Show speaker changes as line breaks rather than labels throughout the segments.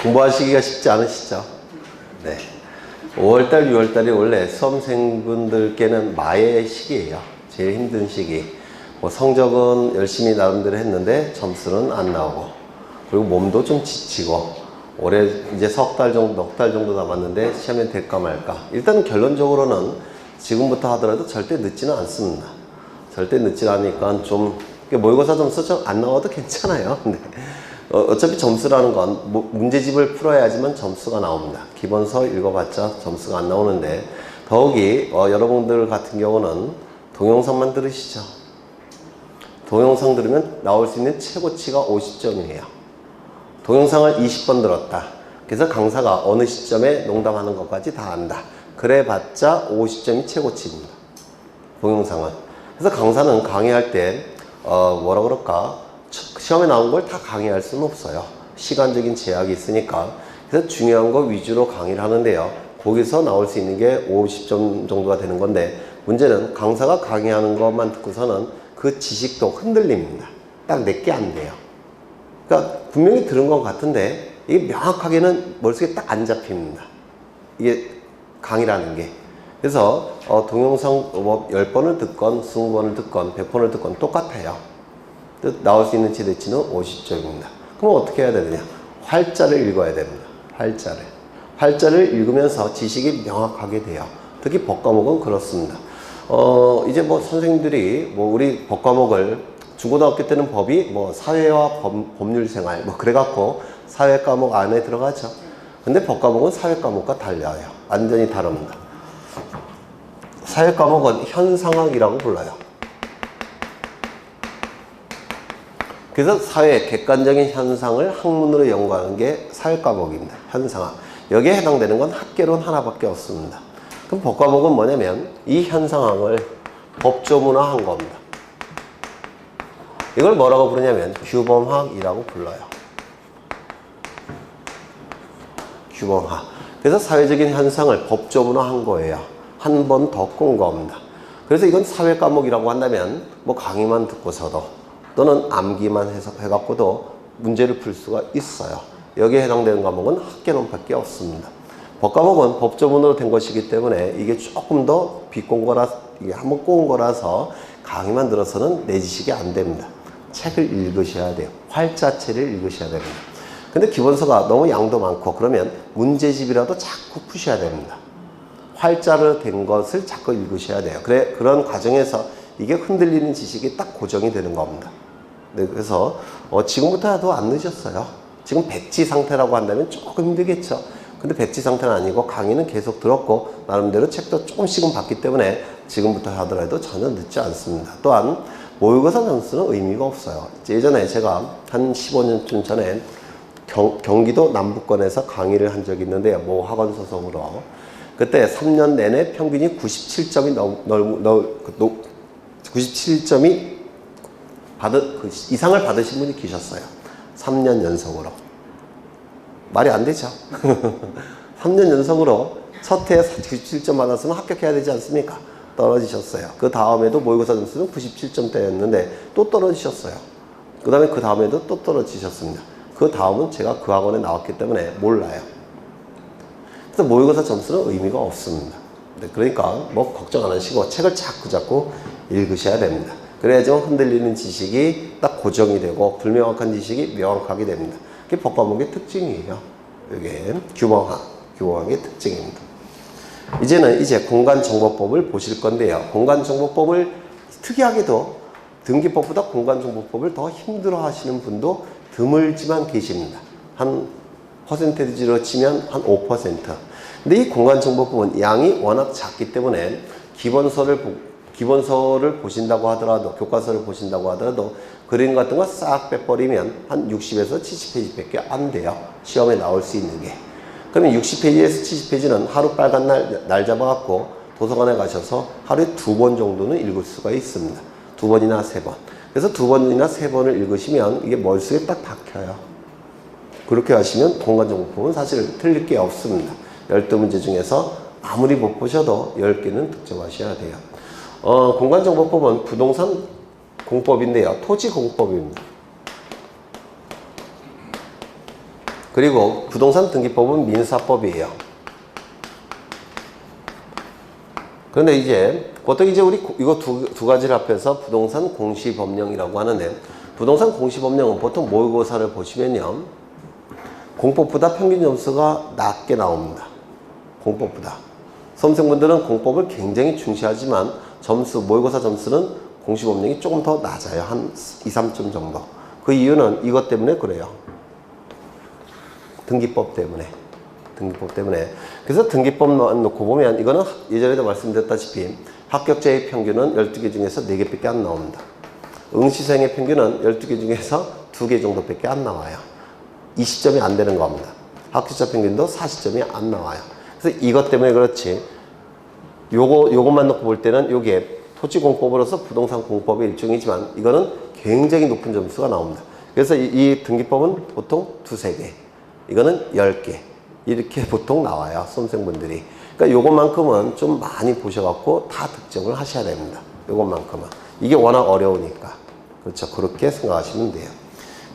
공부하시기가 쉽지 않으시죠? 네. 5월달, 6월달이 원래 수험생분들께는 마의 시기예요. 제일 힘든 시기. 뭐 성적은 열심히 나름대로 했는데 점수는 안 나오고, 그리고 몸도 좀 지치고, 올해 이제 석 달 정도, 넉 달 정도 남았는데 시험에 될까 말까. 일단은 결론적으로는 지금부터 하더라도 절대 늦지는 않습니다. 절대 늦지 않으니까 좀 모의고사 점수 좀 안 나와도 괜찮아요. 네. 어차피 점수라는 건 문제집을 풀어야지만 점수가 나옵니다. 기본서 읽어봤자 점수가 안 나오는데, 더욱이 여러분들 같은 경우는 동영상만 들으시죠. 동영상 들으면 나올 수 있는 최고치가 50점이에요. 동영상을 20번 들었다. 그래서 강사가 어느 시점에 농담하는 것까지 다 안다. 그래봤자 50점이 최고치입니다. 동영상은. 그래서 강사는 강의할 때 뭐라 그럴까, 시험에 나온 걸 다 강의할 수는 없어요. 시간적인 제약이 있으니까. 그래서 중요한 거 위주로 강의를 하는데요. 거기서 나올 수 있는 게 50점 정도가 되는 건데, 문제는 강사가 강의하는 것만 듣고서는 그 지식도 흔들립니다. 딱 내게 안 돼요. 그러니까 분명히 들은 것 같은데 이게 명확하게는 머릿속에 딱 안 잡힙니다. 이게 강의라는 게. 그래서 동영상 뭐 10번을 듣건 20번을 듣건 100번을 듣건 똑같아요. 나올 수 있는 최대치는 50점입니다. 그럼 어떻게 해야 되느냐? 활자를 읽어야 됩니다. 활자를 읽으면서 지식이 명확하게 돼요. 특히 법과목은 그렇습니다. 이제 뭐 선생님들이 뭐 우리 법과목을 중고등학교 때는 법이 뭐 사회와 법률생활 뭐 그래갖고 사회 과목 안에 들어가죠. 근데 법과목은 사회 과목과 달라요. 완전히 다릅니다. 사회 과목은 현상학이라고 불러요. 그래서 사회 객관적인 현상을 학문으로 연구하는 게 사회 과목입니다. 현상학. 여기에 해당되는 건 학개론 하나밖에 없습니다. 그럼 법과목은 뭐냐면 이 현상학을 법조문화한 겁니다. 이걸 뭐라고 부르냐면 규범학이라고 불러요. 규범학. 그래서 사회적인 현상을 법조문화한 거예요. 한 번 더 꼰 겁니다. 그래서 이건 사회 과목이라고 한다면 뭐 강의만 듣고서도 또는 암기만 해갖고도 문제를 풀 수가 있어요. 여기에 해당되는 과목은 학개론밖에 없습니다. 법과목은 법조문으로 된 것이기 때문에 이게 조금 더 비꼰 거라, 이게 한번 꼬은 거라서 강의만 들어서는 내 지식이 안 됩니다. 책을 읽으셔야 돼요. 활자체를 읽으셔야 됩니다. 근데 기본서가 너무 양도 많고 그러면 문제집이라도 자꾸 푸셔야 됩니다. 활자로 된 것을 자꾸 읽으셔야 돼요. 그런 과정에서 이게 흔들리는 지식이 딱 고정이 되는 겁니다. 네, 그래서 지금부터 해도 안 늦었어요. 지금 백지 상태라고 한다면 조금 힘들겠죠. 근데 백지 상태는 아니고 강의는 계속 들었고 나름대로 책도 조금씩은 봤기 때문에 지금부터 하더라도 전혀 늦지 않습니다. 또한 모의고사 점수는 의미가 없어요. 예전에 제가 한 15년쯤 전에 경기도 남부권에서 강의를 한 적이 있는데요. 모 학원 소속으로. 그때 3년 내내 평균이 97점이 97점이 이상을 받으신 분이 계셨어요. 3년 연속으로. 말이 안 되죠. 3년 연속으로 첫 해에 97점 받았으면 합격해야 되지 않습니까? 떨어지셨어요. 그 다음에도 모의고사 점수는 97점대였는데 또 떨어지셨어요. 그 다음에 그 다음에도 또 떨어지셨습니다. 그 다음은 제가 그 학원에 나왔기 때문에 몰라요. 그래서 모의고사 점수는 의미가 없습니다. 그러니까 뭐 걱정 안 하시고 책을 자꾸 읽으셔야 됩니다. 그래야지만 흔들리는 지식이 딱 고정이 되고 불명확한 지식이 명확하게 됩니다. 그게 법과목의 특징이에요. 이게 규범학의 특징입니다. 이제 공간정보법을 보실 건데요. 공간정보법을 특이하게도 등기법보다 공간정보법을 더 힘들어 하시는 분도 드물지만 계십니다. 한 퍼센테이지로 치면 한 5%. 근데 이 공간정보법은 양이 워낙 작기 때문에 기본서를 보신다고 하더라도, 교과서를 보신다고 하더라도 그림 같은 거 싹 빼버리면 한 60에서 70페이지밖에 안 돼요. 시험에 나올 수 있는 게. 그러면 60페이지에서 70페이지는 하루 빨간 날 잡아갖고 도서관에 가셔서 하루에 2번 정도는 읽을 수가 있습니다. 2번이나 3번. 그래서 2번이나 3번을 읽으시면 이게 머릿속에 딱 박혀요. 그렇게 하시면 공간정보법은 사실 틀릴 게 없습니다. 12문제 중에서 아무리 못 보셔도 10개는 득점하셔야 돼요. 공간정보법은 부동산 공법인데요. 토지공법입니다. 그리고 부동산 등기법은 민사법이에요. 그런데 이제 보통 이제 우리 이거 두 가지를 합해서 부동산 공시법령이라고 하는데, 부동산 공시법령은 보통 모의고사를 보시면요, 공법보다 평균 점수가 낮게 나옵니다. 공법보다. 수험생분들은 공법을 굉장히 중시하지만 모의고사 점수는 공시법령이 조금 더 낮아요. 한 2, 3점 정도. 그 이유는 이것 때문에 그래요. 등기법 때문에. 그래서 등기법만 놓고 보면 이거는 예전에도 말씀드렸다시피 합격자의 평균은 12개 중에서 4개밖에 안 나옵니다. 응시생의 평균은 12개 중에서 2개 정도밖에 안 나와요. 20점이 안 되는 겁니다. 합격자 평균도 40점이 안 나와요. 그래서 이것 때문에 그렇지, 요것만 놓고 볼 때는 요게 토지공법으로서 부동산 공법의 일종이지만 이거는 굉장히 높은 점수가 나옵니다. 그래서 이 등기법은 보통 2, 3개, 이거는 10개 이렇게 보통 나와요, 수험생분들이. 그러니까 요것만큼은 좀 많이 보셔갖고 다 득점을 하셔야 됩니다. 요것만큼은. 이게 워낙 어려우니까. 그렇죠. 그렇게 생각하시면 돼요.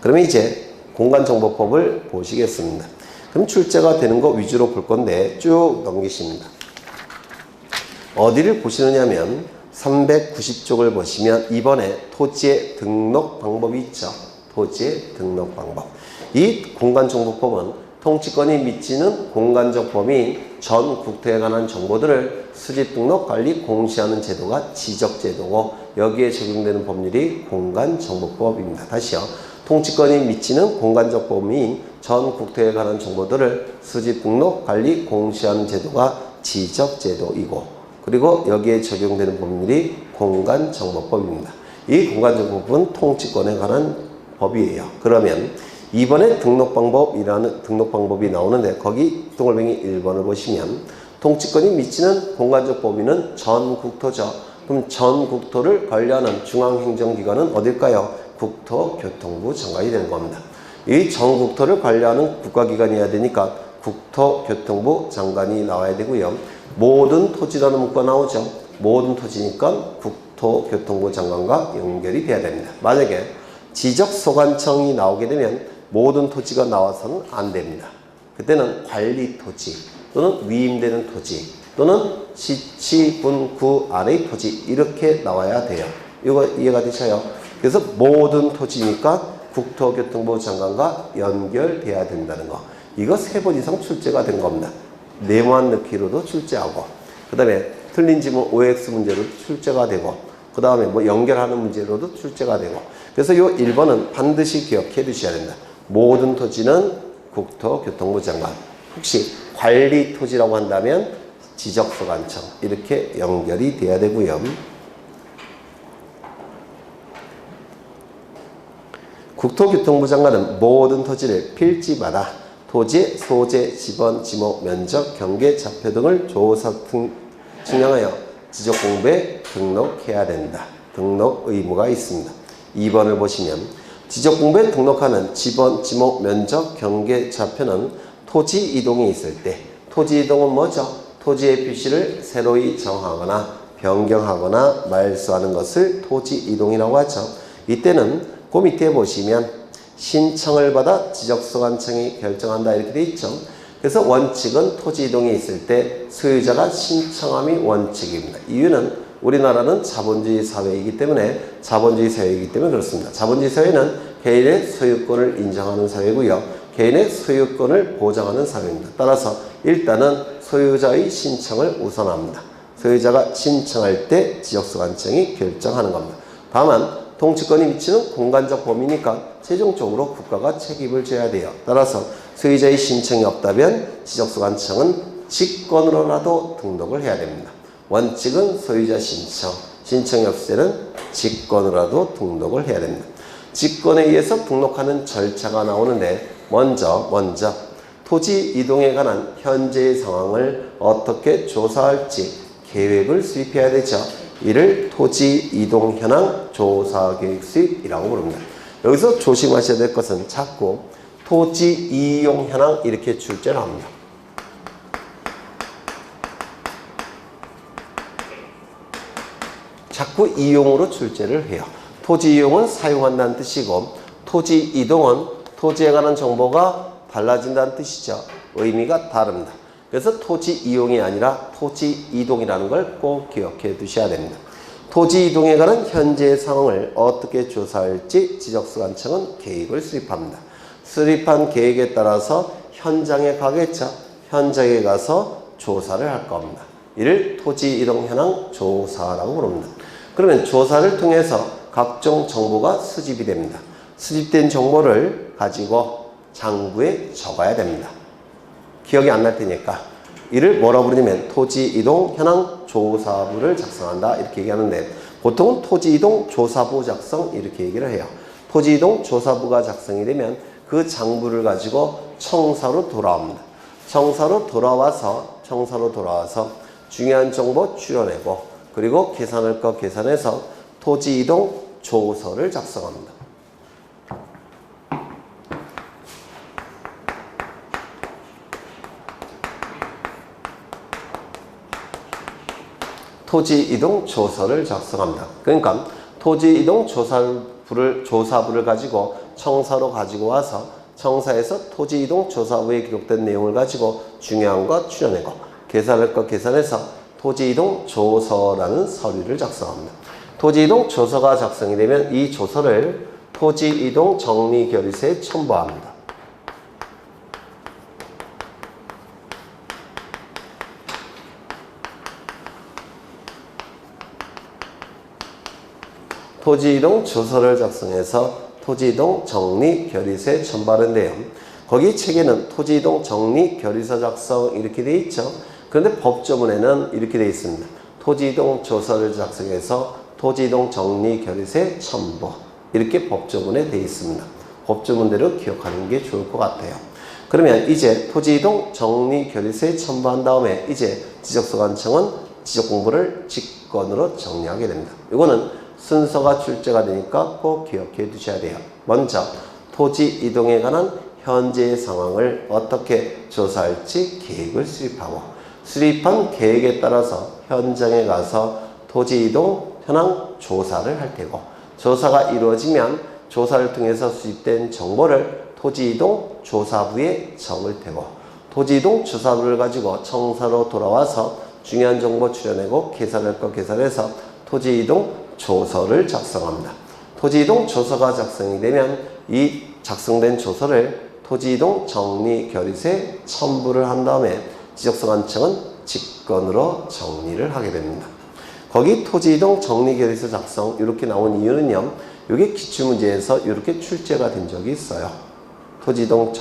그러면 이제 공간정보법을 보시겠습니다. 그럼 출제가 되는 거 위주로 볼 건데 쭉 넘기십니다. 어디를 보시느냐면 390쪽을 보시면 이번에 토지의 등록 방법이 있죠. 토지의 등록 방법. 이 공간정보법은 통치권이 미치는 공간적 범위 전 국토에 관한 정보들을 수집, 등록, 관리, 공시하는 제도가 지적제도고, 여기에 적용되는 법률이 공간정보법입니다. 다시요. 통치권이 미치는 공간적 범위 전 국토에 관한 정보들을 수집, 등록, 관리, 공시하는 제도가 지적제도이고, 그리고 여기에 적용되는 법률이 공간정보법입니다. 이 공간정보법은 통치권에 관한 법이에요. 그러면 이번에 등록방법이 나오는데 거기 동글뱅이 1번을 보시면 통치권이 미치는 공간적 범위는 전국토죠. 그럼 전국토를 관리하는 중앙행정기관은 어딜까요? 국토교통부 장관이 되는 겁니다. 이 전국토를 관리하는 국가기관이어야 되니까 국토교통부 장관이 나와야 되고요. 모든 토지라는 문구가 나오죠. 모든 토지니까 국토교통부 장관과 연결이 돼야 됩니다. 만약에 지적소관청이 나오게 되면 모든 토지가 나와서는 안 됩니다. 그때는 관리토지 또는 위임되는 토지 또는 시치분구 아래의 토지 이렇게 나와야 돼요. 이거 이해가 되셔요? 그래서 모든 토지니까 국토교통부 장관과 연결돼야 된다는 거. 이거 3번 이상 출제가 된 겁니다. 네모안 넣기로도 출제하고, 그 다음에 틀린 지문 OX 문제로도 출제가 되고, 그 다음에 뭐 연결하는 문제로도 출제가 되고. 그래서 이 1번은 반드시 기억해 두셔야 된다. 모든 토지는 국토교통부 장관. 혹시 관리토지라고 한다면 지적소관청 이렇게 연결이 돼야 되고요. 국토교통부 장관은 모든 토지를 필지마다 토지의 소재, 지번, 지목, 면적, 경계, 좌표 등을 조사 측량하여 지적공부에 등록해야 된다. 등록 의무가 있습니다. 2번을 보시면 지적공부에 등록하는 지번, 지목, 면적, 경계, 좌표는 토지 이동이 있을 때, 토지 이동은 뭐죠? 토지의 표시를 새로이 정하거나 변경하거나 말소하는 것을 토지 이동이라고 하죠. 이때는 그 밑에 보시면 신청을 받아 지적소관청이 결정한다 이렇게 돼 있죠. 그래서 원칙은 토지 이동이 있을 때 소유자가 신청함이 원칙입니다. 이유는 우리나라는 자본주의 사회이기 때문에 그렇습니다. 자본주의 사회는 개인의 소유권을 인정하는 사회고요. 개인의 소유권을 보장하는 사회입니다. 따라서 일단은 소유자의 신청을 우선합니다. 소유자가 신청할 때 지적소관청이 결정하는 겁니다. 다만 통치권이 미치는 공간적 범위니까 최종적으로 국가가 책임을 져야 돼요. 따라서 소유자의 신청이 없다면 지적소관청은 직권으로라도 등록을 해야 됩니다. 원칙은 소유자 신청, 신청이 없을 때는 직권으로라도 등록을 해야 됩니다. 직권에 의해서 등록하는 절차가 나오는데 먼저 토지 이동에 관한 현재의 상황을 어떻게 조사할지 계획을 수립해야 되죠. 이를 토지 이동 현황 조사 계획 수립이라고 부릅니다. 여기서 조심하셔야 될 것은 자꾸 토지 이용 현황 이렇게 출제를 합니다. 자꾸 이용으로 출제를 해요. 토지 이용은 사용한다는 뜻이고, 토지 이동은 토지에 관한 정보가 달라진다는 뜻이죠. 의미가 다릅니다. 그래서 토지 이용이 아니라 토지 이동이라는 걸 꼭 기억해 두셔야 됩니다. 토지 이동에 관한 현재의 상황을 어떻게 조사할지 지적수관청은 계획을 수립합니다. 수립한 계획에 따라서 현장에 가겠죠. 현장에 가서 조사를 할 겁니다. 이를 토지 이동 현황 조사라고 부릅니다. 그러면 조사를 통해서 각종 정보가 수집이 됩니다. 수집된 정보를 가지고 장부에 적어야 됩니다. 기억이 안 날 테니까 이를 뭐라고 부르냐면 토지 이동 현황 조사부를 작성한다 이렇게 얘기하는데, 보통은 토지 이동 조사부 작성 이렇게 얘기를 해요. 토지 이동 조사부가 작성이 되면 그 장부를 가지고 청사로 돌아옵니다. 청사로 돌아와서 중요한 정보 추려내고, 그리고 계산할 것 계산해서 토지 이동 조서를 작성합니다. 토지 이동 조서를 작성합니다. 그러니까 토지 이동 조사부를 가지고 청사로 가지고 와서 청사에서 토지 이동 조사부에 기록된 내용을 가지고 중요한 것 추려내고, 계산할 것 계산해서 토지 이동 조서라는 서류를 작성합니다. 토지 이동 조서가 작성이 되면 이 조서를 토지 이동 정리 결의서에 첨부합니다. 토지 이동 조서를 작성해서 토지 이동 정리 결의서에 첨부하는데요. 거기 책에는 토지 이동 정리 결의서 작성 이렇게 돼 있죠. 그런데 법조문에는 이렇게 돼 있습니다. 토지 이동 조서를 작성해서 토지 이동 정리 결의서에 첨부, 이렇게 법조문에 돼 있습니다. 법조문대로 기억하는 게 좋을 것 같아요. 그러면 이제 토지 이동 정리 결의서에 첨부한 다음에 이제 지적소관청은 지적 공부를 직권으로 정리하게 됩니다. 이거는 순서가 출제가 되니까 꼭 기억해 두셔야 돼요. 먼저 토지 이동에 관한 현재의 상황을 어떻게 조사할지 계획을 수립하고, 수립한 계획에 따라서 현장에 가서 토지 이동 현황 조사를 할 테고, 조사가 이루어지면 조사를 통해서 수집된 정보를 토지 이동 조사부에 적을 테고, 토지 이동 조사부를 가지고 청사로 돌아와서 중요한 정보 추려내고 계산할 것 계산해서 토지 이동 조서를 작성합니다. 토지 이동 조서가 작성이 되면 이 작성된 조서를 토지 이동 정리 결의서에 첨부를 한 다음에 지적소관청은 직권으로 정리를 하게 됩니다. 거기 토지 이동 정리 결의서 작성 이렇게 나온 이유는요, 이게 기출문제에서 이렇게 출제가 된 적이 있어요. 토지 이동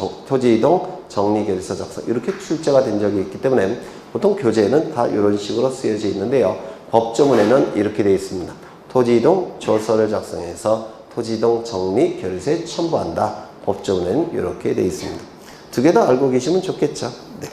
정리 결의서 작성 이렇게 출제가 된 적이 있기 때문에 보통 교재에는 다 이런 식으로 쓰여져 있는데요. 법조문에는 이렇게 되어 있습니다. 토지 이동 조서를 작성해서 토지 이동 정리 결의서에 첨부한다. 법조문에는 이렇게 되어 있습니다. 두 개 다 알고 계시면 좋겠죠. 네.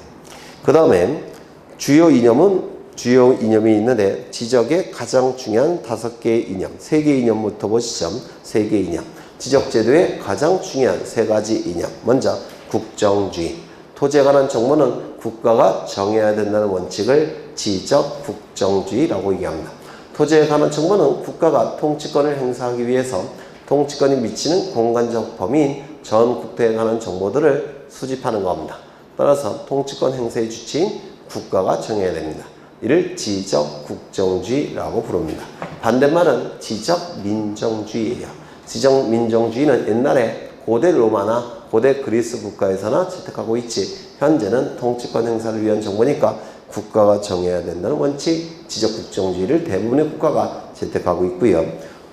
그 다음에 주요 이념이 있는데, 지적의 가장 중요한 5개의 이념, 3개의 이념부터 보시죠. 3개의 이념. 지적제도의 가장 중요한 3가지 이념. 먼저 국정주의. 토지에 관한 정보는 국가가 정해야 된다는 원칙을 지적 국정주의라고 얘기합니다. 토지에 관한 정보는 국가가 통치권을 행사하기 위해서 통치권이 미치는 공간적 범위인 전 국토에 관한 정보들을 수집하는 겁니다. 따라서 통치권 행사의 주체인 국가가 정해야 됩니다. 이를 지적 국정주의라고 부릅니다. 반대말은 지적 민정주의예요. 지적 민정주의는 옛날에 고대 로마나 고대 그리스 국가에서나 채택하고 있지, 현재는 통치권 행사를 위한 정보니까 국가가 정해야 된다는 원칙, 지적 국정주의를 대부분의 국가가 채택하고 있고요.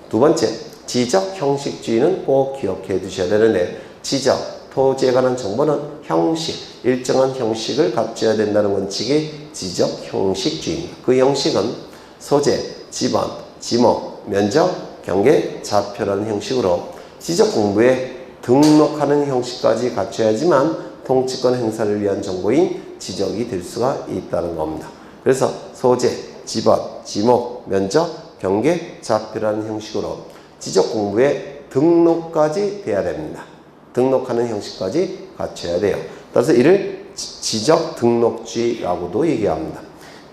두 번째, 지적 형식주의는 꼭 기억해 두셔야 되는데, 지적, 토지에 관한 정보는 형식, 일정한 형식을 갖춰야 된다는 원칙이 지적 형식주의입니다. 그 형식은 소재, 지번, 지목, 면적, 경계, 좌표라는 형식으로 지적 공부에 등록하는 형식까지 갖춰야지만 통치권 행사를 위한 정보인 지적이 될 수가 있다는 겁니다. 그래서 소재, 지번, 지목, 면적, 경계, 좌표라는 형식으로 지적 공부에 등록까지 돼야 됩니다. 등록하는 형식까지 갖춰야 돼요. 따라서 이를 지적 등록주의라고도 얘기합니다.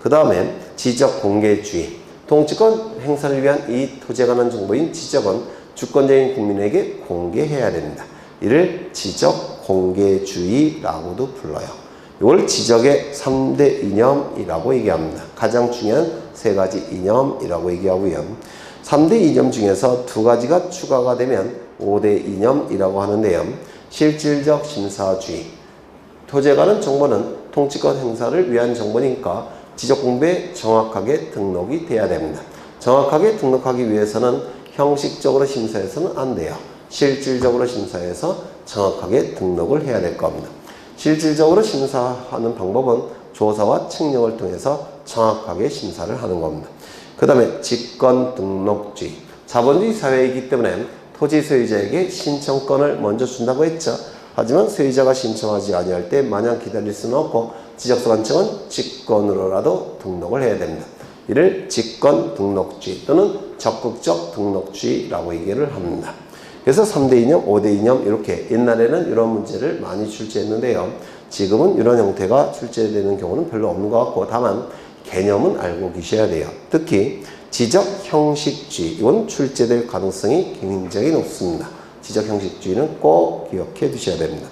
그 다음에 지적 공개주의. 통치권 행사를 위한 이 토지에 관한 정보인 지적은 주권자인 국민에게 공개해야 됩니다. 이를 지적 공개주의라고도 불러요. 이걸 지적의 3대 이념이라고 얘기합니다. 가장 중요한 3가지 이념이라고 얘기하고요. 3대 이념 중에서 2가지가 추가가 되면 5대 이념이라고 하는데요. 실질적 심사주의. 토지에 관한 정보는 통치권 행사를 위한 정보니까 지적공부에 정확하게 등록이 돼야 됩니다. 정확하게 등록하기 위해서는 형식적으로 심사해서는 안 돼요. 실질적으로 심사해서 정확하게 등록을 해야 될 겁니다. 실질적으로 심사하는 방법은 조사와 측량을 통해서 정확하게 심사를 하는 겁니다. 그 다음에 직권등록주의. 자본주의 사회이기 때문에 토지 소유자에게 신청권을 먼저 준다고 했죠. 하지만 소유자가 신청하지 아니할 때 마냥 기다릴 수는 없고 지적소관청은 직권으로라도 등록을 해야 됩니다. 이를 직권등록주의 또는 적극적 등록주의라고 얘기를 합니다. 그래서 3대 이념, 5대 이념 이렇게 옛날에는 이런 문제를 많이 출제했는데요. 지금은 이런 형태가 출제되는 경우는 별로 없는 것 같고 다만 개념은 알고 계셔야 돼요. 특히 지적 형식주의 이건 출제될 가능성이 굉장히 높습니다. 지적 형식주의는 꼭 기억해 두셔야 됩니다.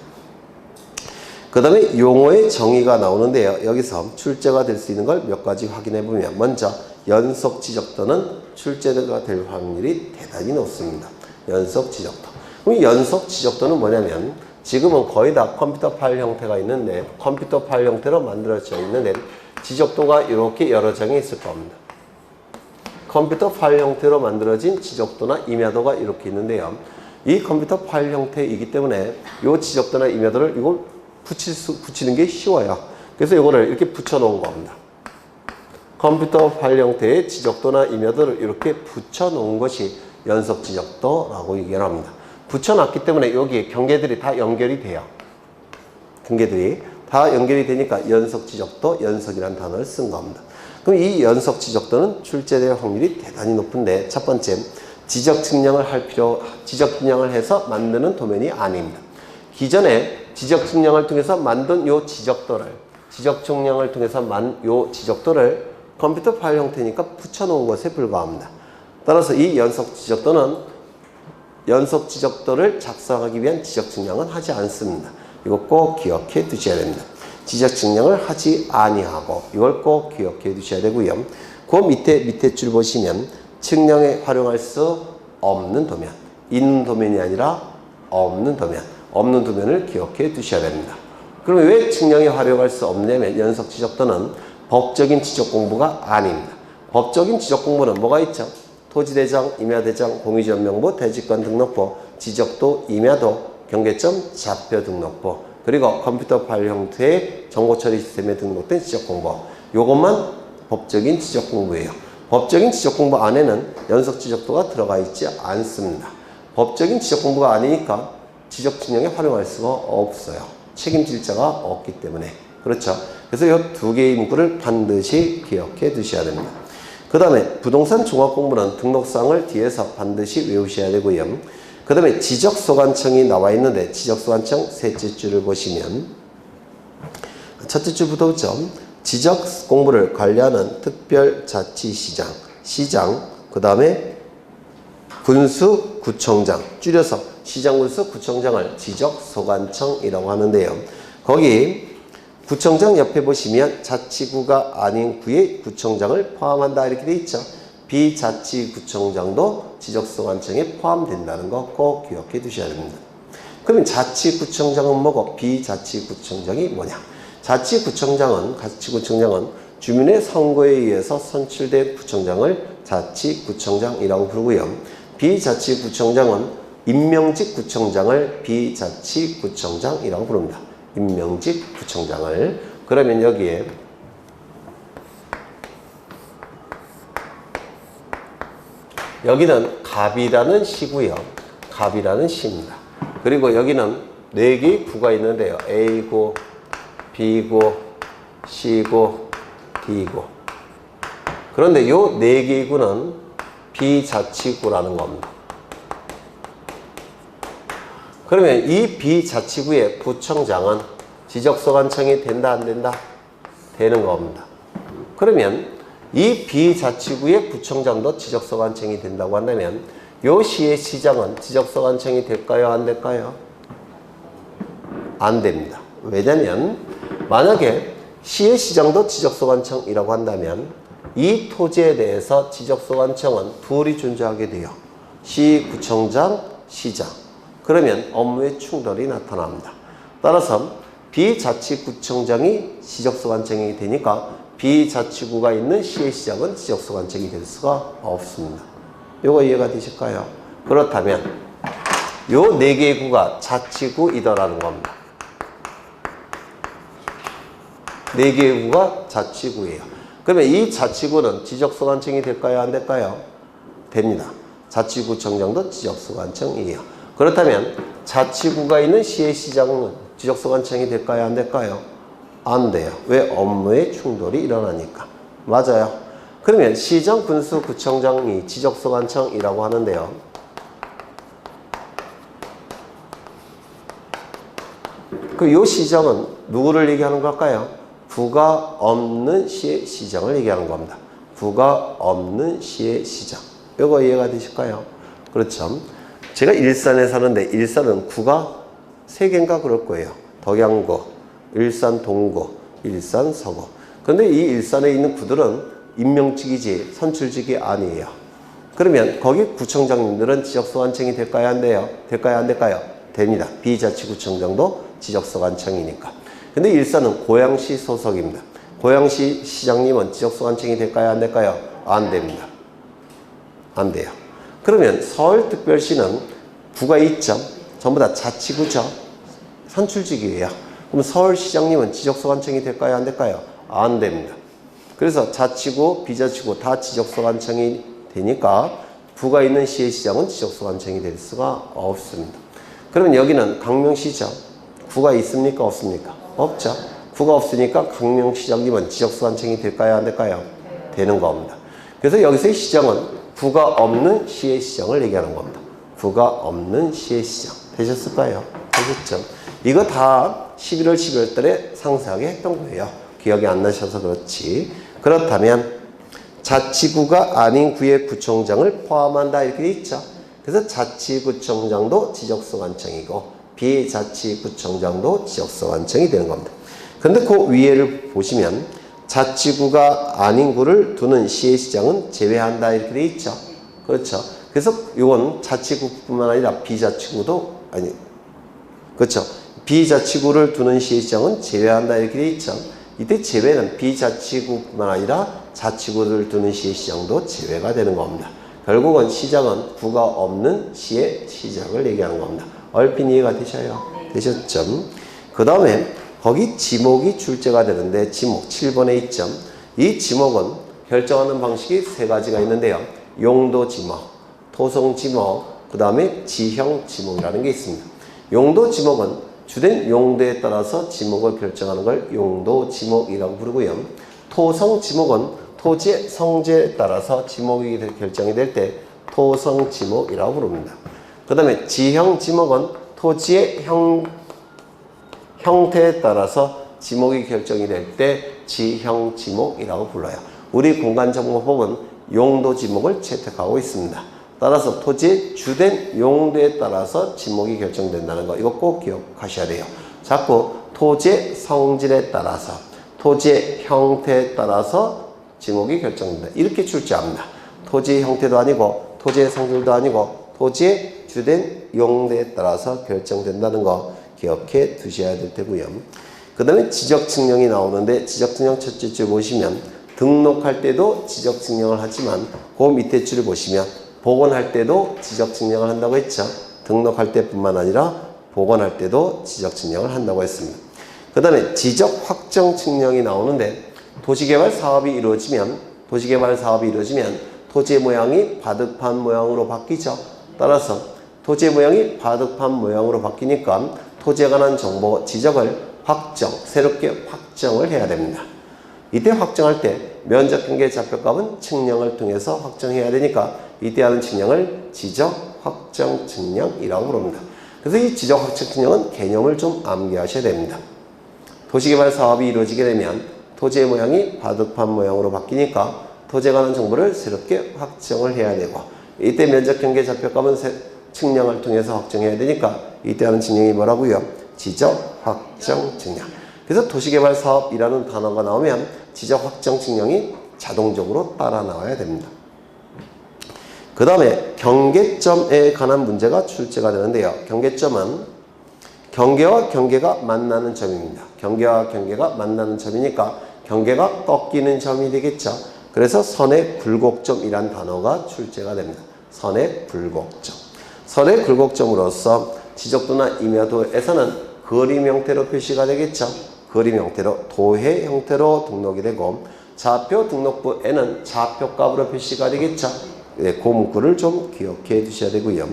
그 다음에 용어의 정의가 나오는데요. 여기서 출제가 될 수 있는 걸 몇 가지 확인해 보면 먼저 연속 지적도는 출제가 될 확률이 대단히 높습니다. 연속 지적도. 그럼 연속 지적도는 뭐냐면 지금은 거의 다 컴퓨터 파일 형태가 있는데 컴퓨터 파일 형태로 만들어져 있는데 지적도가 이렇게 여러 장이 있을 겁니다. 컴퓨터 파일 형태로 만들어진 지적도나 임야도가 이렇게 있는데요. 이 컴퓨터 파일 형태이기 때문에 이 지적도나 임야도를 이걸 붙이는 게 쉬워요. 그래서 이거를 이렇게 붙여 놓은 겁니다. 컴퓨터 파일 형태의 지적도나 임야도를 이렇게 붙여 놓은 것이 연속 지적도라고 얘기를 합니다. 붙여놨기 때문에 여기 경계들이 다 연결이 돼요. 경계들이 다 연결이 되니까 연속 지적도, 연속이라는 단어를 쓴 겁니다. 그럼 이 연속 지적도는 출제될 확률이 대단히 높은데 첫 번째, 지적 측량을 해서 만드는 도면이 아닙니다. 기존에 지적 측량을 통해서 만든 요 지적도를 컴퓨터 파일 형태니까 붙여놓은 것에 불과합니다. 따라서 이 연속 지적도를 작성하기 위한 지적 측량은 하지 않습니다. 이거 꼭 기억해 두셔야 됩니다. 지적 측량을 하지 아니하고 이걸 꼭 기억해 두셔야 되고요. 그 밑에 줄 보시면 측량에 활용할 수 없는 도면, 있는 도면이 아니라 없는 도면을 기억해 두셔야 됩니다. 그러면 왜 측량에 활용할 수 없냐면 연속 지적도는 법적인 지적 공부가 아닙니다. 법적인 지적 공부는 뭐가 있죠? 토지대장, 임야대장, 공유지원명부, 대지권 등록부, 지적도, 임야도, 경계점, 좌표 등록부, 그리고 컴퓨터 파일 형태의 정보처리 시스템에 등록된 지적 공부. 이것만 법적인 지적 공부예요. 법적인 지적 공부 안에는 연속 지적도가 들어가 있지 않습니다. 법적인 지적 공부가 아니니까 지적 측량에 활용할 수가 없어요. 책임질 자가 없기 때문에. 그렇죠. 그래서 이 2개의 문구를 반드시 기억해 두셔야 됩니다. 그 다음에 부동산 종합 공부는 등록사항을 뒤에서 반드시 외우셔야 되고요. 그 다음에 지적소관청이 나와 있는데 지적소관청 셋째 줄을 보시면 첫째 줄부터 보죠. 지적 공부를 관리하는 특별자치시장, 그 다음에 군수구청장, 줄여서 시장군수구청장을 지적소관청이라고 하는데요. 거기 구청장 옆에 보시면 자치구가 아닌 구의 구청장을 포함한다 이렇게 돼 있죠. 비자치구청장도 지적소관청에 포함된다는 거 꼭 기억해 두셔야 됩니다. 그러면 자치구청장은 뭐고 비자치구청장이 뭐냐? 자치구청장은 주민의 선거에 의해서 선출된 구청장을 자치구청장이라고 부르고요. 비자치구청장은 임명직 구청장을 비자치구청장이라고 부릅니다. 임명직 구청장을. 그러면 여기에 여기는 갑이라는 시고요. 갑이라는 시입니다. 그리고 여기는 4개의 구가 있는데요. A구, B구, C구, D구. 그런데 요 4개의 구는 비자치구라는 겁니다. 그러면 이 비자치구의 구청장은 지적소관청이 된다 안 된다? 되는 겁니다. 그러면 이 비자치구의 구청장도 지적소관청이 된다고 한다면 요 시의 시장은 지적소관청이 될까요 안 될까요? 안 됩니다. 왜냐면 만약에 시의 시장도 지적소관청이라고 한다면 이 토지에 대해서 지적소관청은 둘이 존재하게 돼요. 시구청장, 시장. 그러면 업무의 충돌이 나타납니다. 따라서 비자치구청장이 지적소관청이 되니까 비자치구가 있는 시의 시장은 지적소관청이 될 수가 없습니다. 요거 이해가 되실까요? 그렇다면 요 4개의 구가 자치구이더라는 겁니다. 4개의 구가 자치구예요. 그러면 이 자치구는 지적소관청이 될까요? 안 될까요? 됩니다. 자치구청장도 지적소관청이에요. 그렇다면 자치구가 있는 시의 시장은 지적소관청이 될까요? 안 될까요? 안 돼요. 왜? 업무의 충돌이 일어나니까. 맞아요. 그러면 시장, 군수, 구청장이 지적소관청이라고 하는데요. 그 요 시장은 누구를 얘기하는 걸까요? 구가 없는 시의 시장을 얘기하는 겁니다. 구가 없는 시의 시장. 이거 이해가 되실까요? 그렇죠. 제가 일산에 사는데 일산은 구가 3개인가 그럴 거예요. 덕양구, 일산 동구, 일산 서구. 그런데 이 일산에 있는 구들은 임명직이지 선출직이 아니에요. 그러면 거기 구청장님들은 지적소관청이 될까요? 안 돼요? 될까요? 안 될까요? 됩니다. 비자치구청장도 지적소관청이니까. 근데 일산은 고양시 소속입니다. 고양시 시장님은 지적소관청이 될까요? 안 될까요? 안 됩니다. 안 돼요. 그러면 서울특별시는 구가 있죠? 전부 다 자치구죠? 선출직이에요. 그럼 서울시장님은 지적소관청이 될까요? 안 될까요? 안 됩니다. 그래서 자치구, 비자치구 다 지적소관청이 되니까 구가 있는 시의 시장은 지적소관청이 될 수가 없습니다. 그러면 여기는 강명시죠? 구가 있습니까? 없습니까? 없죠. 구가 없으니까 강명시장님은 지적소관청이 될까요? 안 될까요? 되는 겁니다. 그래서 여기서의 시장은 구가 없는 시의 시장을 얘기하는 겁니다. 구가 없는 시의 시장. 되셨을까요? 되셨죠? 이거 다 11월, 12월 달에 상세하게 했던 거예요. 기억이 안 나셔서 그렇지. 그렇다면 자치구가 아닌 구의 구청장을 포함한다 이렇게 돼 있죠. 그래서 자치구청장도 지적소관청이고 비자치구청장도 지적소관청이 되는 겁니다. 근데 그 위에를 보시면 자치구가 아닌 구를 두는 시의 시장은 제외한다 이렇게 돼 있죠. 그렇죠. 그래서 이건 자치구뿐만 아니라 비자치구도 아니 그렇죠. 비자치구를 두는 시의 시장은 제외한다 이렇게 돼 있죠. 이때 제외는 비자치구뿐만 아니라 자치구를 두는 시의 시장도 제외가 되는 겁니다. 결국은 시장은 구가 없는 시의 시장을 얘기하는 겁니다. 얼핏 이해가 되셔요? 되셨죠? 그 다음에 거기 지목이 출제가 되는데 지목 7번에 있죠. 이 지목은 결정하는 방식이 3가지가 있는데요. 용도 지목, 토성 지목, 그 다음에 지형 지목이라는 게 있습니다. 용도 지목은 주된 용도에 따라서 지목을 결정하는 걸 용도 지목이라고 부르고요. 토성 지목은 토지의 성질에 따라서 지목이 결정이 될 때 토성 지목이라고 부릅니다. 그 다음에 지형 지목은 토지의 형태에 따라서 지목이 결정이 될 때 지형 지목이라고 불러요. 우리 공간정보법은 용도 지목을 채택하고 있습니다. 따라서 토지의 주된 용도에 따라서 지목이 결정된다는 거 이거 꼭 기억하셔야 돼요. 자꾸 토지의 성질에 따라서 토지의 형태에 따라서 지목이 결정된다. 이렇게 출제합니다. 토지의 형태도 아니고 토지의 성질도 아니고 토지의 주된 용도에 따라서 결정된다는 거 기억해 두셔야 될 테고요. 그 다음에 지적증명이 나오는데 지적증명 첫째 줄 보시면 등록할 때도 지적증명을 하지만 그 밑에 줄을 보시면 복원할 때도 지적증명을 한다고 했죠. 등록할 때뿐만 아니라 복원할 때도 지적증명을 한다고 했습니다. 그 다음에 지적확정증명이 나오는데 도시개발 사업이 이루어지면 토지의 모양이 바둑판 모양으로 바뀌죠. 따라서 토지의 모양이 바둑판 모양으로 바뀌니까 토지에 관한 정보 지적을 새롭게 확정을 해야 됩니다. 이때 확정할 때 면적경계 좌표값은 측량을 통해서 확정해야 되니까 이때 하는 측량을 지적확정측량이라고 부릅니다. 그래서 이 지적확정측량은 개념을 좀 암기하셔야 됩니다. 도시개발 사업이 이루어지게 되면 토지의 모양이 바둑판 모양으로 바뀌니까 토지에 관한 정보를 새롭게 확정을 해야 되고 이때 면적경계 좌표값은 측량을 통해서 확정해야 되니까 이때 하는 측량이 뭐라고요? 지적 확정 증량. 그래서 도시개발 사업이라는 단어가 나오면 지적 확정 증량이 자동적으로 따라 나와야 됩니다. 그 다음에 경계점에 관한 문제가 출제가 되는데요. 경계점은 경계와 경계가 만나는 점입니다. 경계와 경계가 만나는 점이니까 경계가 꺾이는 점이 되겠죠. 그래서 선의 굴곡점이란 단어가 출제가 됩니다. 선의 굴곡점. 선의 굴곡점으로서 지적도나 임야도에서는 그림 형태로 표시가 되겠죠. 그림 형태로 도해 형태로 등록이 되고 좌표 등록부에는 좌표값으로 표시가 되겠죠. 네, 그 문구를 좀 기억해 두셔야 되고요.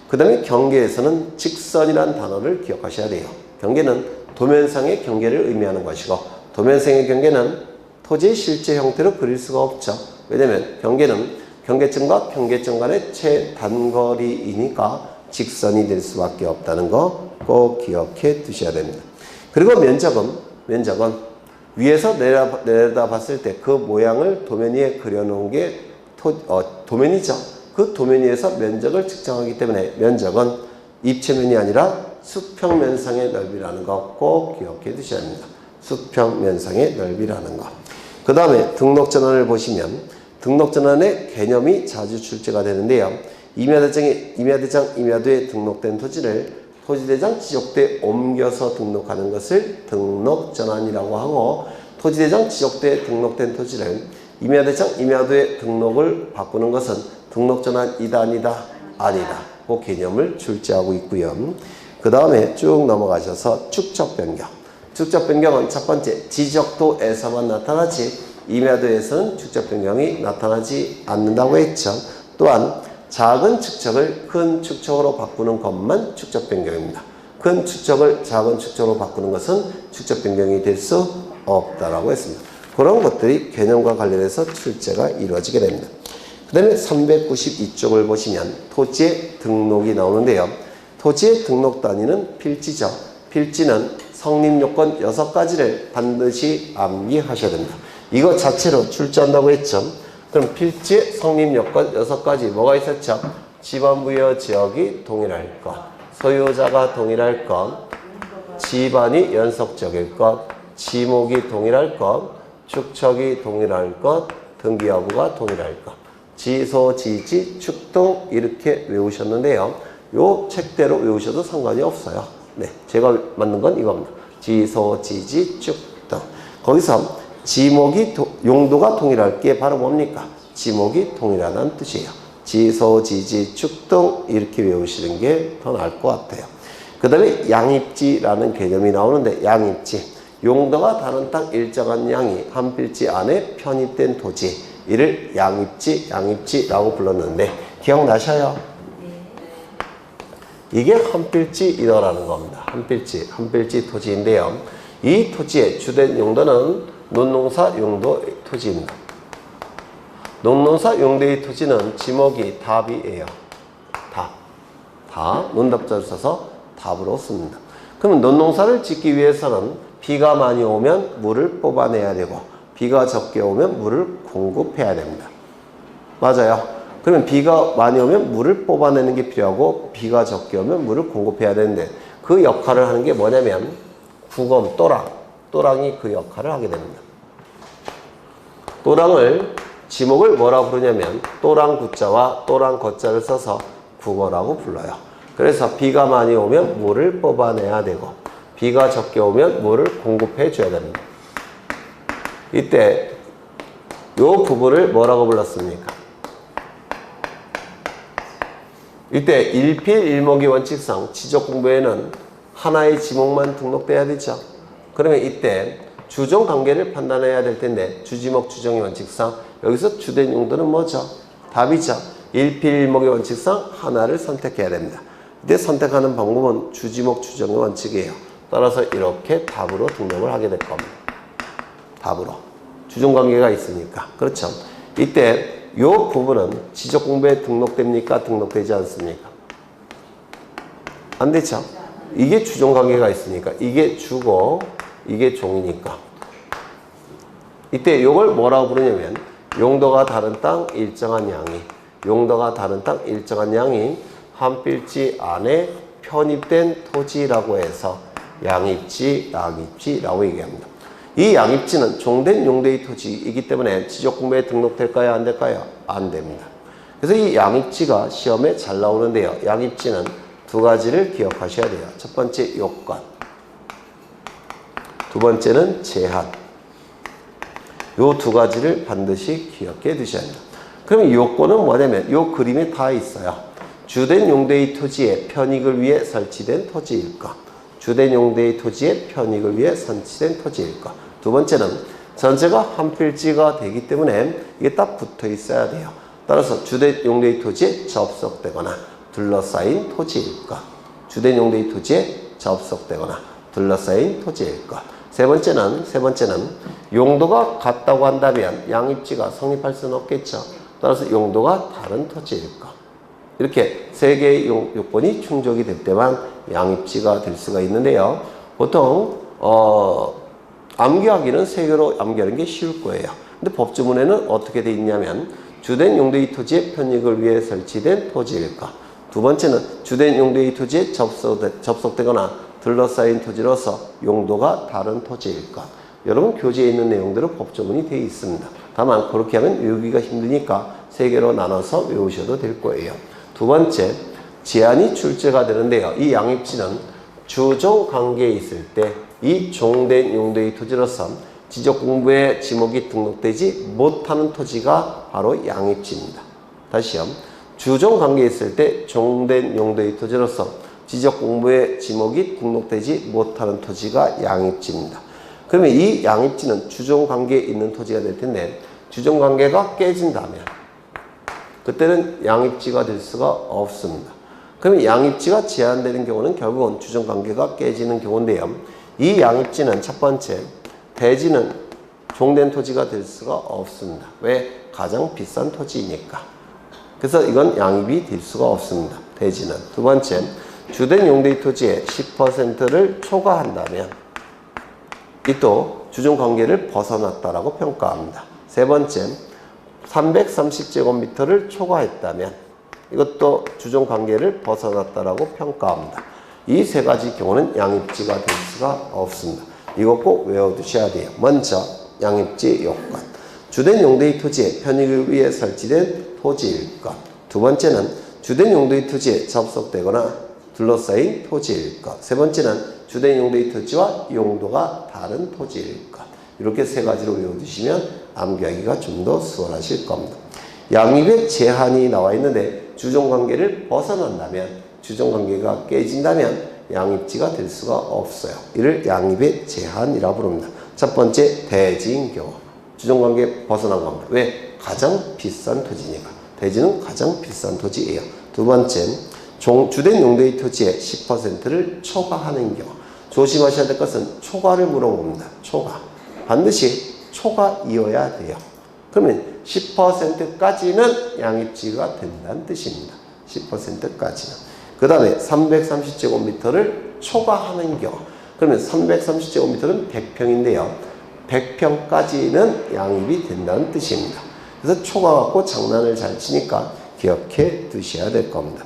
그 다음에 경계에서는 직선이라는 단어를 기억하셔야 돼요. 경계는 도면상의 경계를 의미하는 것이고 도면상의 경계는 토지의 실제 형태로 그릴 수가 없죠. 왜냐하면 경계는 경계점과 경계점 간의 최단거리이니까 직선이 될 수밖에 없다는 거 꼭 기억해 두셔야 됩니다. 그리고 면적은 위에서 내려다 봤을 때 그 모양을 도면 위에 그려놓은 게 도면이죠. 그 도면 위에서 면적을 측정하기 때문에 면적은 입체면이 아니라 수평면상의 넓이라는 거 꼭 기억해 두셔야 합니다. 수평면상의 넓이라는 거. 그 다음에 등록전환을 보시면 등록전환의 개념이 자주 출제가 되는데요. 임야대에 등록된 토지를 토지대장 지적대에 옮겨서 등록하는 것을 등록전환이라고 하고 토지대장 지적대에 등록된 토지를 임야대에 등록을 바꾸는 것은 등록전환이다 아니다. 그 개념을 출제하고 있고요. 그 다음에 쭉 넘어가셔서 축적변경. 축적변경은 첫 번째 지적도에서만 나타나지 임야도에서는 축적변경이 나타나지 않는다고 했죠. 또한 작은 축적을 큰 축적으로 바꾸는 것만 축적변경입니다. 큰 축적을 작은 축적으로 바꾸는 것은 축적변경이 될 수 없다라고 했습니다. 그런 것들이 개념과 관련해서 출제가 이루어지게 됩니다. 그 다음에 392쪽을 보시면 토지의 등록이 나오는데요. 토지의 등록 단위는 필지죠. 필지는 성립요건 6가지를 반드시 암기하셔야 됩니다. 이거 자체로 출제한다고 했죠. 그럼 필지의 성립요건 6가지 뭐가 있었죠? 지방부여 지역이 동일할 것, 소유자가 동일할 것, 지반이 연속적일 것, 지목이 동일할 것, 축척이 동일할 것, 등기 여부가 동일할 것. 지소, 지지, 축등 이렇게 외우셨는데요. 요 책대로 외우셔도 상관이 없어요. 네, 제가 만든 건 이겁니다. 지소, 지지, 축등. 거기서 지목이 용도가 동일할 게 바로 뭡니까? 지목이 동일하다는 뜻이에요. 지소, 지지, 축등 이렇게 외우시는 게 더 나을 것 같아요. 그 다음에 양입지라는 개념이 나오는데 양입지. 용도가 다른 땅 일정한 양이 한 필지 안에 편입된 토지. 이를 양입지라고 불렀는데 기억나셔요? 이게 한 필지이더라는 겁니다. 한 필지 토지인데요. 이 토지의 주된 용도는 논농사 용도 토지입니다. 논농사 용도의 토지는 지목이 답이에요. 답. 논답자를 써서 답으로 씁니다. 그러면 논농사를 짓기 위해서는 비가 많이 오면 물을 뽑아내야 되고 비가 적게 오면 물을 공급해야 됩니다. 맞아요. 그러면 비가 많이 오면 물을 뽑아내는 게 필요하고 비가 적게 오면 물을 공급해야 되는데 그 역할을 하는 게 뭐냐면 구검, 또랑이 그 역할을 하게 됩니다. 또랑을 지목을 뭐라고 부르냐면 또랑 구자와 또랑 거자를 써서 국어라고 불러요. 그래서 비가 많이 오면 물을 뽑아내야 되고 비가 적게 오면 물을 공급해 줘야 됩니다. 이때 요 부분을 뭐라고 불렀습니까? 이때 일필일목의 원칙상 지적공부에는 하나의 지목만 등록돼야 되죠. 그러면 이때 주종 관계를 판단해야 될 텐데 주지목 주종의 원칙상 여기서 주된 용도는 뭐죠? 답이죠. 일필일목의 원칙상 하나를 선택해야 됩니다. 이때 선택하는 방법은 주지목 주종의 원칙이에요. 따라서 이렇게 답으로 등록을 하게 될 겁니다. 답으로. 주종관계가 있으니까. 그렇죠. 이때 이 부분은 지적공부에 등록됩니까? 등록되지 않습니까? 안 되죠. 이게 주종관계가 있으니까. 이게 주고 이게 종이니까. 이때 이걸 뭐라고 부르냐면 용도가 다른 땅 일정한 양이 한 필지 안에 편입된 토지라고 해서 양입지, 양입지라고 얘기합니다. 이 양입지는 종된 용도의 토지이기 때문에 지적공부에 등록될까요? 안 될까요? 안 됩니다. 그래서 이 양입지가 시험에 잘 나오는데요. 양입지는 두 가지를 기억하셔야 돼요. 첫 번째 요건, 두 번째는 제한. 요 두 가지를 반드시 기억해 두셔야 합니다. 그러면 요건은 뭐냐면 요 그림에 다 있어요. 주된 용도의 토지에 편익을 위해 설치된 토지일까? 주된 용도의 토지에 편익을 위해 설치된 토지일까? 두 번째는 전체가 한 필지가 되기 때문에 이게 딱 붙어 있어야 돼요. 따라서 주된 용도의 토지에 접속되거나 둘러싸인 토지일까? 주된 용도의 토지에 접속되거나 둘러싸인 토지일까? 세 번째는 용도가 같다고 한다면 양입지가 성립할 수는 없겠죠. 따라서 용도가 다른 토지일까? 이렇게 세 개의 요건이 충족이 될 때만 양입지가 될 수가 있는데요. 보통 암기하기는 세 개로 암기하는 게 쉬울 거예요. 근데 법조문에는 어떻게 돼 있냐면 주된 용도의 토지에 편익을 위해 설치된 토지일까? 두 번째는 주된 용도의 토지에 접속되거나 둘러싸인 토지로서 용도가 다른 토지일까? 여러분 교재에 있는 내용들은 법조문이 되어 있습니다. 다만 그렇게 하면 외우기가 힘드니까 세 개로 나눠서 외우셔도 될 거예요. 두 번째, 제한이 출제가 되는데요. 이 양입지는 주종 관계에 있을 때 이 종된 용도의 토지로서 지적공부에 지목이 등록되지 못하는 토지가 바로 양입지입니다. 다시요. 주종 관계에 있을 때 종된 용도의 토지로서 지적공부에 지목이 등록되지 못하는 토지가 양입지입니다. 그러면 이 양입지는 주종 관계에 있는 토지가 될 텐데 주종 관계가 깨진다면 그때는 양입지가 될 수가 없습니다. 그러면 양입지가 제한되는 경우는 결국은 주종 관계가 깨지는 경우인데요. 이 양입지는 첫 번째, 대지는 종된 토지가 될 수가 없습니다. 왜? 가장 비싼 토지이니까. 그래서 이건 양입이 될 수가 없습니다. 대지는. 두 번째, 주된 용도의 토지의 10%를 초과한다면 이 또 주종 관계를 벗어났다라고 평가합니다. 세 번째, 330제곱미터를 초과했다면 이것도 주종 관계를 벗어났다라고 평가합니다. 이 세 가지 경우는 양입지가 될 수가 없습니다. 이거 꼭 외워두셔야 돼요. 먼저 양입지 요건, 주된 용도의 토지에 편익을 위해 설치된 토지일 것. 두 번째는 주된 용도의 토지에 접속되거나 둘러싸인 토지일 것. 세 번째는 주된 용도의 토지와 용도가 다른 토지일 것. 이렇게 세 가지로 외워두시면 암기하기가 좀 더 수월하실 겁니다. 양입의 제한이 나와 있는데 주종관계를 벗어난다면, 주종관계가 깨진다면 양입지가 될 수가 없어요. 이를 양입의 제한이라고 부릅니다. 첫 번째, 대지인 경우. 주종관계 벗어난 겁니다. 왜? 가장 비싼 토지니까. 대지는 가장 비싼 토지예요. 두 번째, 주된 용도의 토지의 10%를 초과하는 경우. 조심하셔야 될 것은 초과를 물어봅니다. 초과. 반드시 초과이어야 돼요. 그러면 10%까지는 양입지가 된다는 뜻입니다. 10%까지는. 그 다음에 330제곱미터를 초과하는 경우. 그러면 330제곱미터는 100평인데요. 100평까지는 양입이 된다는 뜻입니다. 그래서 초과 갖고 장난을 잘 치니까 기억해 두셔야 될 겁니다.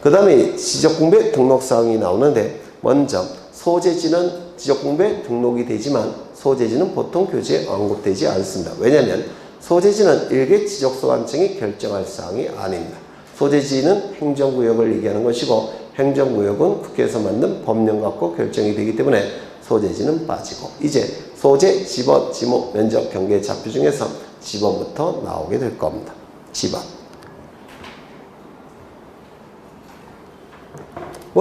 그 다음에 지적공부에 등록사항이 나오는데, 먼저 소재지는 지적공부에 등록이 되지만 소재지는 보통 교재에 언급되지 않습니다. 왜냐하면 소재지는 일개 지적소관청이 결정할 사항이 아닙니다. 소재지는 행정구역을 얘기하는 것이고 행정구역은 국회에서 만든 법령 갖고 결정이 되기 때문에 소재지는 빠지고, 이제 소재, 지번, 지목, 면적, 경계, 잡표 중에서 지번부터 나오게 될 겁니다. 지번.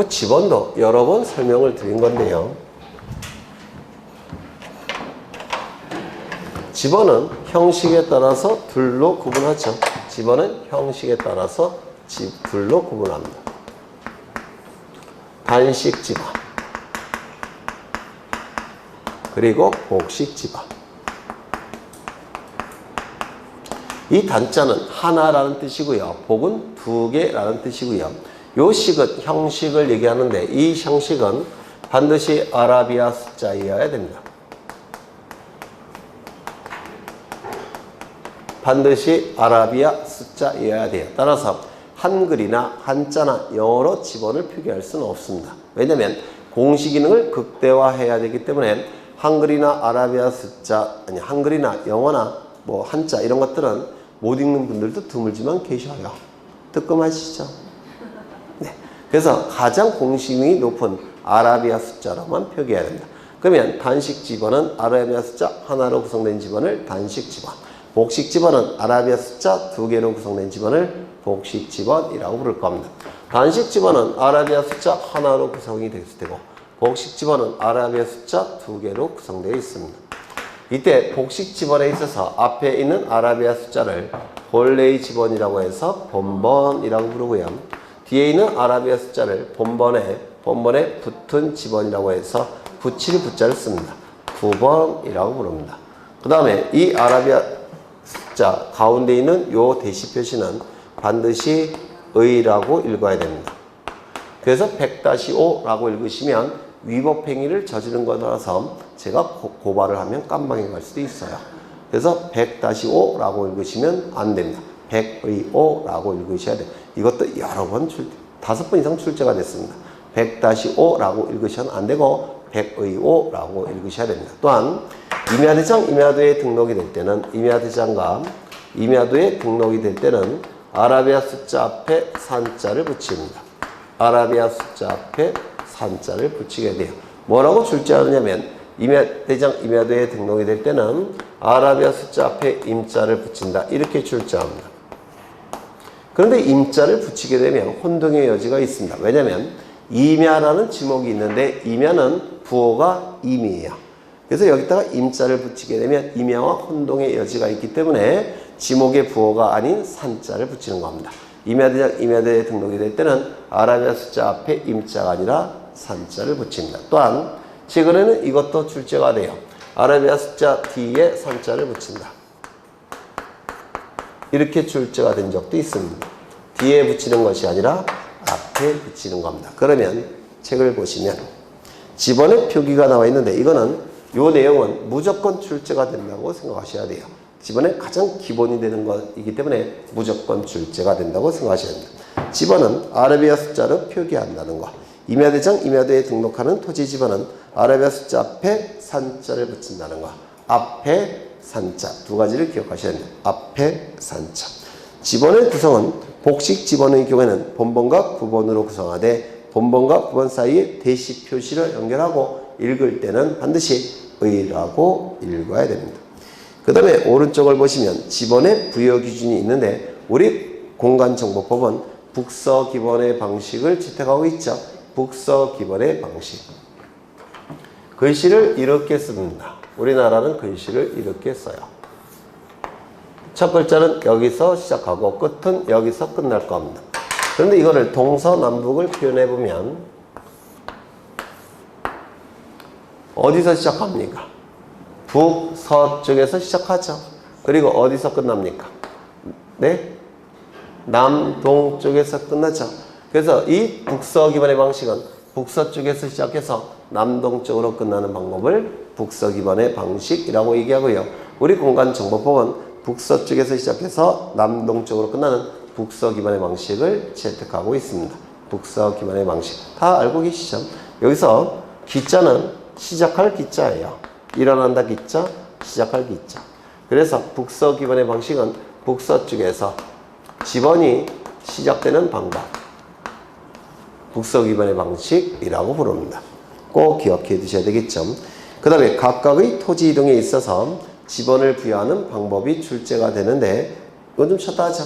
지번도 여러 번 설명을 드린 건데요. 지번은 형식에 따라서 둘로 구분하죠. 지번은 형식에 따라서 둘로 구분합니다. 단식 지번, 그리고 복식 지번. 이 단자는 하나라는 뜻이고요. 복은 두 개라는 뜻이고요. 요 식은 형식을 얘기하는데, 이 형식은 반드시 아라비아 숫자이어야 됩니다. 반드시 아라비아 숫자이어야 돼요. 따라서 한글이나 한자나 영어로 지번을 표기할 수는 없습니다. 왜냐하면 공시 기능을 극대화해야 되기 때문에 한글이나 아라비아 숫자, 아니 한글이나 영어나 뭐 한자 이런 것들은 못 읽는 분들도 드물지만 계셔요. 뜨끔하시죠? 네. 그래서 가장 공시 기능이 높은 아라비아 숫자로만 표기해야 됩니다. 그러면 단식 집어는 아라비아 숫자 하나로 구성된 집어를 단식 집어, 복식 집어는 아라비아 숫자 2개로 구성된 집어를 복식 집어이라고 부를 겁니다. 단식 집어는 아라비아 숫자 하나로 구성이 되을 테고 복식 집어는 아라비아 숫자 2개로 구성되어 있습니다. 이때 복식 집어에 있어서 앞에 있는 아라비아 숫자를 본래의 집어이라고 해서 본번이라고 부르고요. 뒤에 있는 아라비아 숫자를 본번에 붙은 집어이라고 해서 붙일 붙자를 씁니다. 부번이라고 부릅니다. 그 다음에 이 아라비아 숫자 가운데 있는 요 대시 표시는 반드시 의라고 읽어야 됩니다. 그래서 100-5라고 읽으시면 위법 행위를 저지른 거라서 제가 고발을 하면 깜방에 갈 수도 있어요. 그래서 100-5라고 읽으시면 안 됩니다. 100의5라고 읽으셔야 돼요. 이것도 여러 번 5번 이상 출제가 됐습니다. 100-5라고 읽으셔는 안 되고 100의5라고 읽으셔야 됩니다. 또한 임야대장, 임야도에 등록이 될 때는 임야대장과 임야도에 등록이 될 때는 아라비아 숫자 앞에 산자를 붙입니다. 아라비아 숫자 앞에 산자를 붙이게 돼요. 뭐라고 출제하느냐면 임야대장, 임야도에 등록이 될 때는 아라비아 숫자 앞에 임자를 붙인다. 이렇게 출제합니다. 그런데 임자를 붙이게 되면 혼동의 여지가 있습니다. 왜냐하면 임야라는 지목이 있는데 임야는 부호가 임이에요. 그래서 여기다가 임자를 붙이게 되면 임야와 혼동의 여지가 있기 때문에 지목의 부호가 아닌 산자를 붙이는 겁니다. 임야대장, 임야도에 등록이 될 때는 아라비아 숫자 앞에 임자가 아니라 산자를 붙입니다. 또한 최근에는 이것도 출제가 돼요. 아라비아 숫자 뒤에 산자를 붙인다. 이렇게 출제가 된 적도 있습니다. 뒤에 붙이는 것이 아니라 앞에 붙이는 겁니다. 그러면 책을 보시면 집어의 표기가 나와 있는데 이거는 이 내용은 무조건 출제가 된다고 생각하셔야 돼요. 집어의 가장 기본이 되는 것이기 때문에 무조건 출제가 된다고 생각하셔야 됩니다. 집어는 아라비아 숫자로 표기한다는 것. 임야대장, 임야도에 등록하는 토지 집어는 아라비아 숫자 앞에 산자를 붙인다는 것. 앞에 산자 두 가지를 기억하셔야 됩니다. 앞에 산자. 집어의 구성은 복식 집어의 경우에는 본번과 구번으로 구성하되 본번과 구번 사이에 대시 표시를 연결하고 읽을 때는 반드시 의라고 읽어야 됩니다. 그 다음에 오른쪽을 보시면 집어의 부여 기준이 있는데 우리 공간정보법은 북서 기본의 방식을 채택하고 있죠. 북서 기본의 방식. 글씨를 이렇게 씁니다. 우리나라는 글씨를 이렇게 써요. 첫 글자는 여기서 시작하고 끝은 여기서 끝날 겁니다. 그런데 이거를 동서남북을 표현해 보면 어디서 시작합니까? 북서쪽에서 시작하죠. 그리고 어디서 끝납니까? 네? 남동쪽에서 끝나죠. 그래서 이 북서 기반의 방식은 북서쪽에서 시작해서 남동쪽으로 끝나는 방법을 북서 기반의 방식이라고 얘기하고요. 우리 공간정보법은 북서쪽에서 시작해서 남동쪽으로 끝나는 북서 기반의 방식을 채택하고 있습니다. 북서 기반의 방식. 다 알고 계시죠? 여기서 기자는 시작할 기자예요. 일어난다 기자, 시작할 기자. 그래서 북서 기반의 방식은 북서쪽에서 집원이 시작되는 방법. 북서 기반의 방식이라고 부릅니다. 꼭 기억해 두셔야 되겠죠. 그 다음에 각각의 토지 이동에 있어서 집원을 부여하는 방법이 출제가 되는데 이건 좀 쳤다 하자.